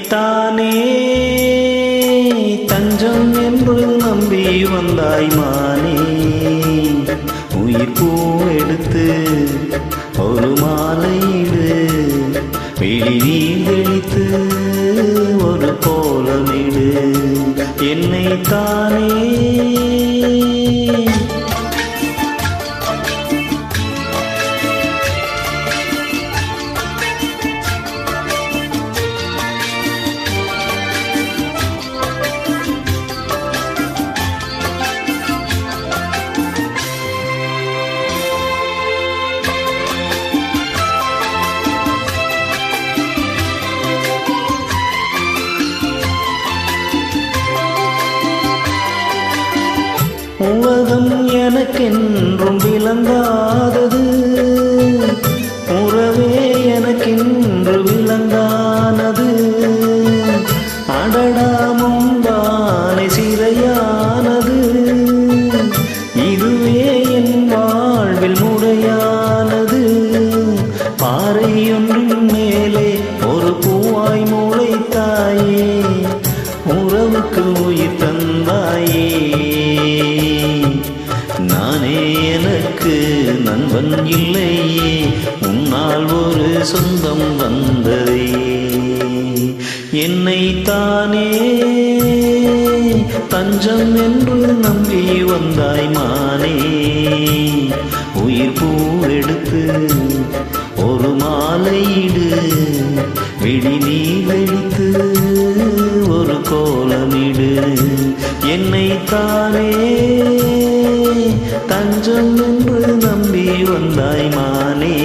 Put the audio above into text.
என்னைத்தானே தஞ்சம் என்று நம்பி வந்தாய் மானே. உயிர் பூ எடுத்து ஒரு மாலையிடு, வெளி வீழ்ந்தெளித்து ஒரு கோலமிடு. என்னைத்தானே உலகம் எனக்கென்றும் விளங்காதது, உறவே எனக்கென்று விளங்கானது. அடடாமும் தானே சிறையானது, இதுவே என் வாழ்வில் முறையானது. பாறை ஒன்றின் மேலே ஒரு பூவாய் முளைத்தாயே, உறவுக்கு உயிர் தந்தாயே. நானே எனக்கு நண்பன் இல்லையே, உன்னால் ஒரு சொந்தம் வந்ததே. என்னைத்தானே தஞ்சம் என்று நம்பி வந்தாய் மானே. உயிர் பூ எடுத்து ஒரு மாலையிடு, விழி நீ வெடித்து ஒரு கோலமிடு. என்னைத்தானே தஞ்சம் என்று நம்பி வந்தாய் மானே.